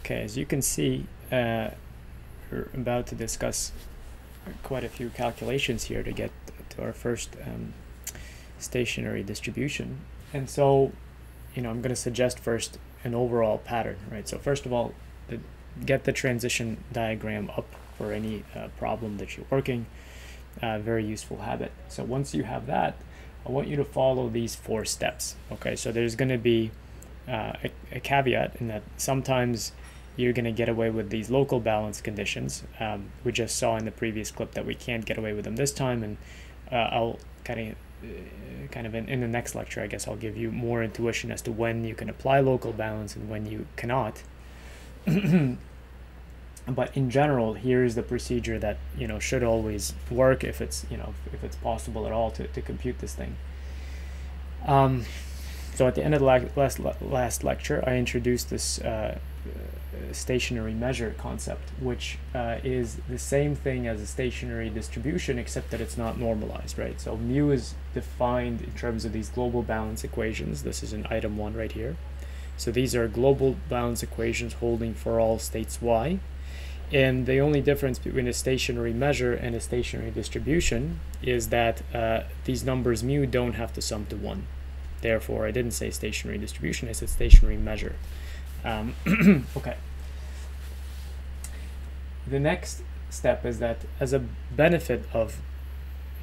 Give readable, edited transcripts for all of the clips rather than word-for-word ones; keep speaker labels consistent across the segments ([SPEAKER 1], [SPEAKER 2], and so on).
[SPEAKER 1] Okay, as you can see, we're about to discuss quite a few calculations here to get to our first stationary distribution. And so, I'm going to suggest first an overall pattern, right? So first of all, get the transition diagram up for any problem that you're working. Very useful habit. So once you have that, I want you to follow these 4 steps. Okay, so there's going to be a caveat in that sometimes you're going to get away with these local balance conditions. We just saw in the previous clip that we can't get away with them this time, and I'll kind of in the next lecture, I guess I'll give you more intuition as to when you can apply local balance and when you cannot. But in general, here's the procedure that should always work if it's if it's possible at all to compute this thing. So at the end of the last lecture, I introduced this stationary measure concept, which is the same thing as a stationary distribution, except that it's not normalized, right? So mu is defined in terms of these global balance equations. This is in item 1 right here. So these are global balance equations holding for all states y. And the only difference between a stationary measure and a stationary distribution is that these numbers mu don't have to sum to 1. Therefore, I didn't say stationary distribution, I said stationary measure. Okay. The next step is that as a benefit of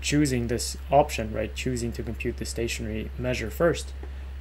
[SPEAKER 1] choosing this option, right, choosing to compute the stationary measure first,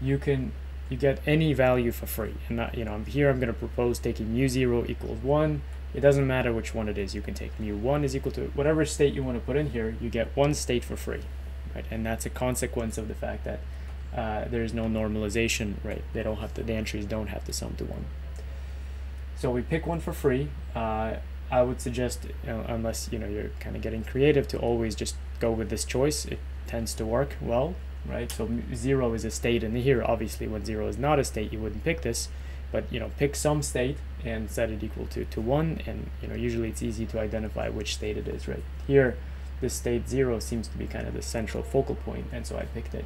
[SPEAKER 1] you get any value for free. And that, here I'm going to propose taking mu0 equals 1. It doesn't matter which one it is. You can take mu1 is equal to whatever state you want to put in here. You get one state for free, right? And that's a consequence of the fact that there's no normalization, right? They don't have to. The entries don't have to sum to 1. So we pick one for free. I would suggest, unless you're kind of getting creative, to always just go with this choice. It tends to work well, right? So 0 is a state, and here obviously when 0 is not a state, you wouldn't pick this. But pick some state and set it equal to 1, and usually it's easy to identify which state it is, right? Here, this state 0 seems to be kind of the central focal point, and so I picked it,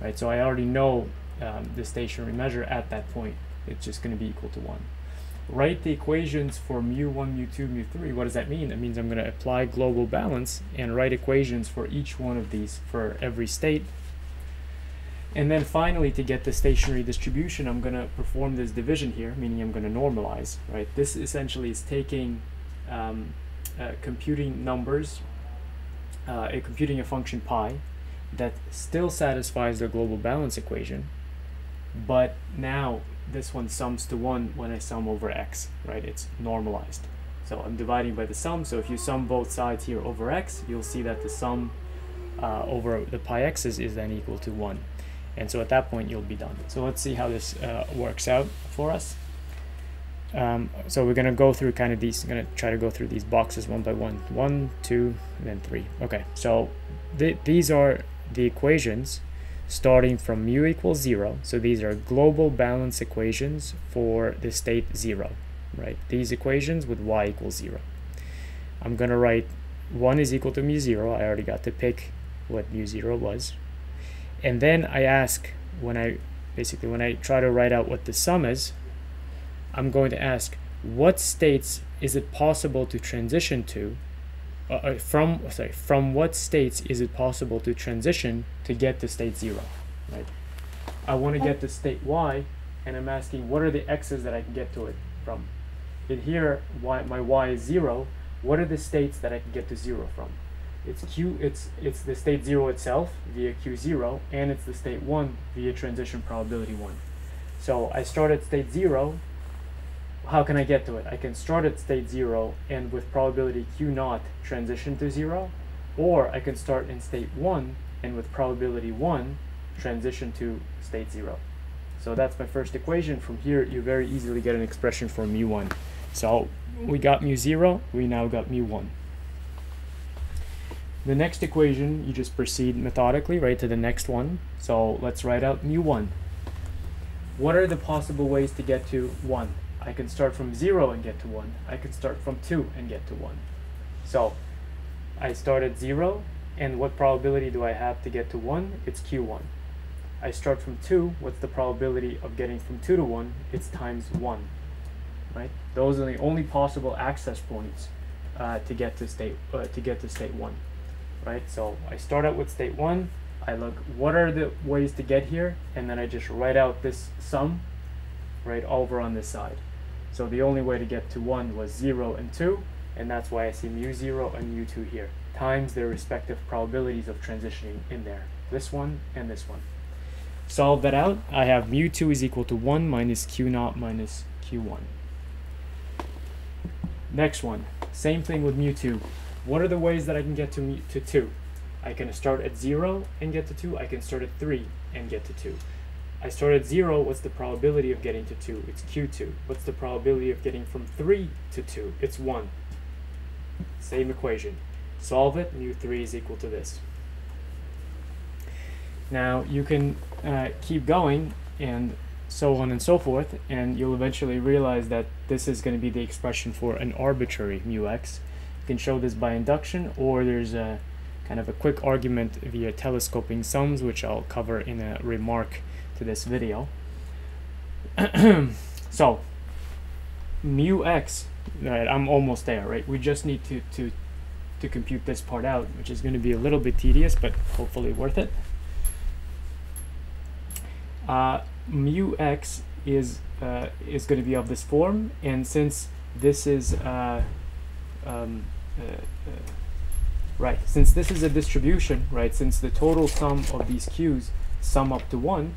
[SPEAKER 1] right? So I already know the stationary measure at that point. It's just going to be equal to 1. Write the equations for mu1, mu2, mu3. What does that mean? That means I'm going to apply global balance and write equations for each one of these for every state. And then finally, to get the stationary distribution, I'm going to perform this division here, meaning I'm going to normalize, right? This essentially is taking computing numbers, computing a function pi that still satisfies the global balance equation, but now this one sums to 1 when I sum over x, right? It's normalized. So I'm dividing by the sum, so if you sum both sides here over x, you'll see that the sum over the pi x's is then equal to 1. And so at that point, you'll be done. So let's see how this works out for us. So we're going to go through kind of these. I'm going to try to go through these boxes one by one. 1, 2, and then 3. Okay, so these are the equations starting from mu equals 0. So these are global balance equations for the state 0, right? These equations with y equals 0. I'm going to write 1 is equal to mu0. I already got to pick what mu0 was. And then I ask, when I try to write out what the sum is, I'm going to ask, what states is it possible to transition to, from what states is it possible to transition to get to state 0, right? I want to get to state y, and I'm asking, what are the x's that I can get to it from? In here, my y is 0. What are the states that I can get to 0 from? It's the state 0 itself via q0, and it's the state 1 via transition probability 1. So I start at state 0. How can I get to it? I can start at state 0 and with probability q0 transition to 0, or I can start in state 1 and with probability 1 transition to state 0. So that's my first equation. From here, you very easily get an expression for mu1. So we got mu0, we now got mu1. The next equation, you just proceed methodically right to the next one. So let's write out mu1. What are the possible ways to get to 1? I can start from 0 and get to 1. I can start from 2 and get to 1. So I start at 0, and what probability do I have to get to 1? It's q1. I start from 2. What's the probability of getting from 2 to 1? It's times 1. right? Those are the only possible access points to get to state 1, right? So I start out with state 1. I look what are the ways to get here, and then I just write out this sum right over on this side. So the only way to get to 1 was 0 and 2, and that's why I see mu0 and mu2 here, times their respective probabilities of transitioning in there, this one and this one. Solve that out. I have mu2 is equal to 1 minus q0 minus q1. Next one, same thing with mu2. What are the ways that I can get to 2? I can start at 0 and get to 2. I can start at 3 and get to 2. I start at 0, what's the probability of getting to 2? It's q2. What's the probability of getting from 3 to 2? It's 1. Same equation. Solve it, mu3 is equal to this. Now you can keep going and so on and so forth, and you'll eventually realize that this is going to be the expression for an arbitrary mu(x). You can show this by induction, or there's a kind of a quick argument via telescoping sums, which I'll cover in a remark to this video. So mu(x), right, I'm almost there, right? We just need to compute this part out, which is going to be a little bit tedious, but hopefully worth it. Mu(x) is going to be of this form, and since this is right, since this is a distribution, right, since the total sum of these q's sum up to 1,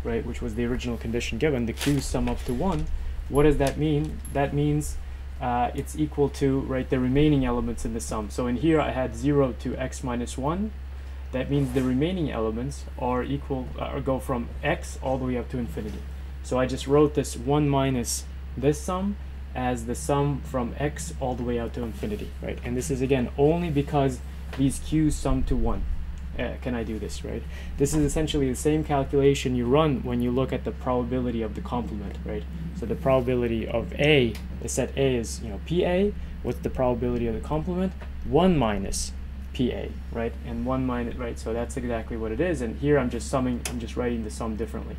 [SPEAKER 1] right, which was the original condition given, the q's sum up to 1, what does that mean? That means it's equal to, right, the remaining elements in the sum. So in here I had 0 to x minus 1. That means the remaining elements are equal, or go from x all the way up to infinity. So I just wrote this 1 minus this sum as the sum from x all the way out to infinity, right? And this is again only because these q's sum to 1. Can I do this, right? This is essentially the same calculation you run when you look at the probability of the complement, right? So the probability of A, the set A is, you know, PA. What's the probability of the complement? 1 minus PA, right? And 1 minus, right? So that's exactly what it is. And here I'm just summing, I'm just writing the sum differently.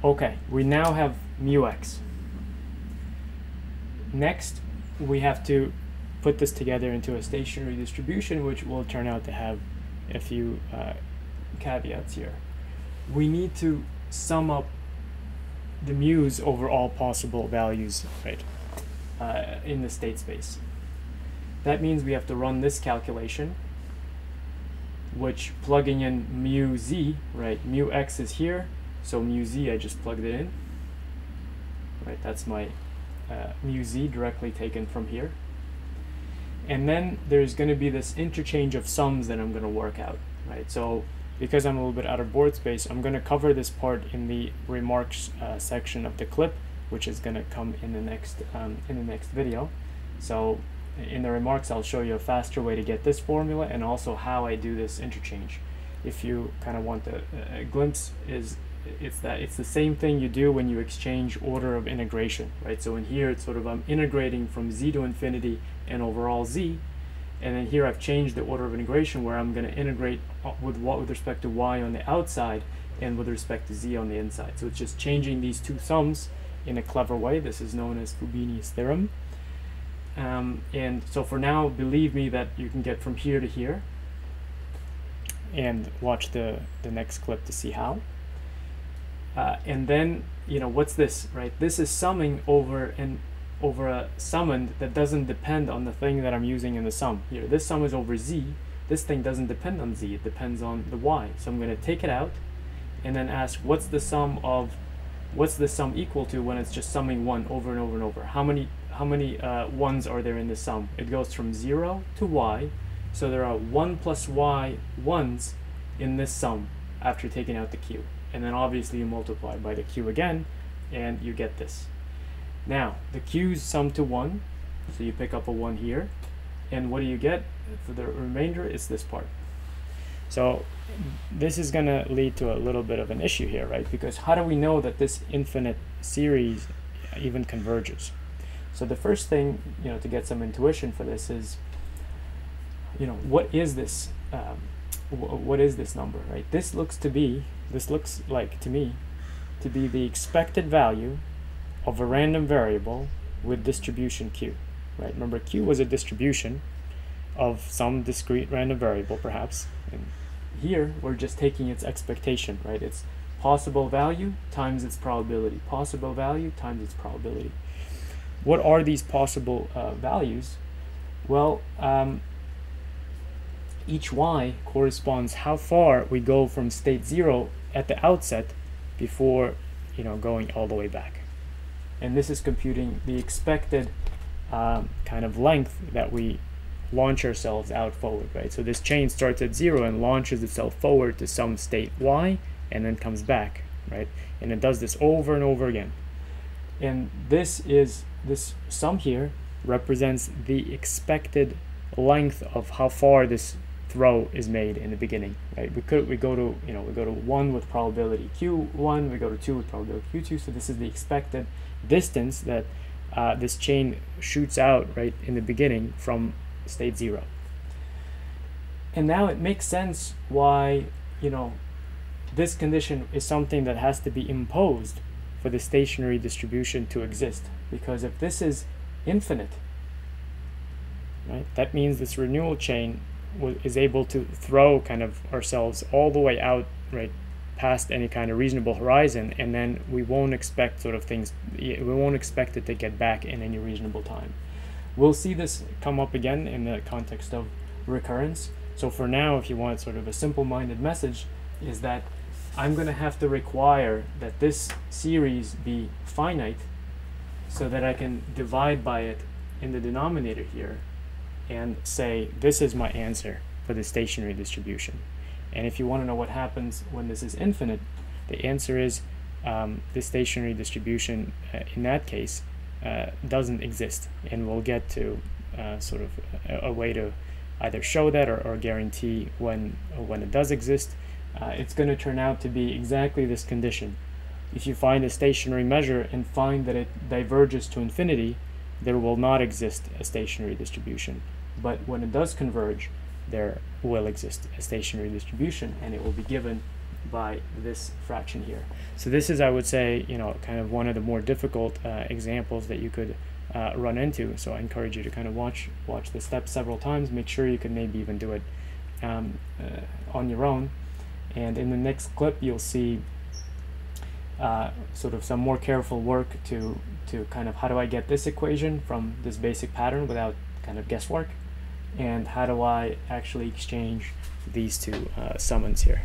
[SPEAKER 1] Okay, we now have mu(x). Next, we have to put this together into a stationary distribution, which will turn out to have a few caveats here. We need to sum up the mu's over all possible values, right, in the state space. That means we have to run this calculation, which plugging in mu(z), right, mu(x) is here, so mu(z) I just plugged it in, right, that's my mu(z) directly taken from here. And then there's going to be this interchange of sums that I'm going to work out, right? So because I'm a little bit out of board space, I'm going to cover this part in the remarks section of the clip, which is going to come in the next video. So in the remarks, I'll show you a faster way to get this formula and also how I do this interchange. If you kind of want a glimpse, it's the same thing you do when you exchange order of integration, right? So in here, it's sort of I'm integrating from z to infinity and overall z, and then here I've changed the order of integration where I'm going to integrate with respect to y on the outside and with respect to z on the inside. So it's just changing these two sums in a clever way. This is known as Fubini's theorem. And so for now, believe me that you can get from here to here, and watch the next clip to see how. And then, you know, what's this, right? This is summing over a summand that doesn't depend on the thing that I'm using in the sum. Here, this sum is over z. This thing doesn't depend on z. It depends on the y. So I'm going to take it out and then ask, what's the sum equal to when it's just summing 1 over and over and over? How many ones are there in the sum? It goes from 0 to y. So there are 1 plus y ones in this sum after taking out the q. And then obviously you multiply by the q again, and you get this. Now, the q's sum to 1, so you pick up a 1 here, and what do you get for the remainder? It's this part. So this is going to lead to a little bit of an issue here, right? Because how do we know that this infinite series even converges? So the first thing, you know, to get some intuition for this is, you know, what is this? What is this number, right? This looks like to me to be the expected value of a random variable with distribution q, right? Remember, q was a distribution of some discrete random variable, perhaps, and here we're just taking its expectation, right? It's possible value times its probability, possible value times its probability. What are these possible values? Well, each y corresponds how far we go from state 0 at the outset before, going all the way back. And this is computing the expected kind of length that we launch ourselves out forward, right? So this chain starts at 0 and launches itself forward to some state y and then comes back, right? And it does this over and over again. And this sum here represents the expected length of how far this throw is made in the beginning, right? We go to 1 with probability q1, we go to 2 with probability q2, so this is the expected distance that this chain shoots out right in the beginning from state 0. And now it makes sense why, this condition is something that has to be imposed for the stationary distribution to exist, because if this is infinite, right, that means this renewal chain is able to throw kind of ourselves all the way out, right, past any kind of reasonable horizon, and then we won't expect we won't expect it to get back in any reasonable time. We'll see this come up again in the context of recurrence. So for now, if you want sort of a simple-minded message, is that I'm going to have to require that this series be finite so that I can divide by it in the denominator here and say this is my answer for the stationary distribution. And if you want to know what happens when this is infinite, the answer is the stationary distribution in that case doesn't exist, and we'll get to sort of a way to either show that or guarantee when it does exist. It's going to turn out to be exactly this condition. If you find a stationary measure and find that it diverges to infinity, there will not exist a stationary distribution. But when it does converge, there will exist a stationary distribution, and it will be given by this fraction here. So this is, I would say, kind of one of the more difficult examples that you could run into. So I encourage you to kind of watch the steps several times. Make sure you can maybe even do it on your own. And in the next clip, you'll see sort of some more careful work to kind of how do I get this equation from this basic pattern without kind of guesswork, and how do I actually exchange these two summands here.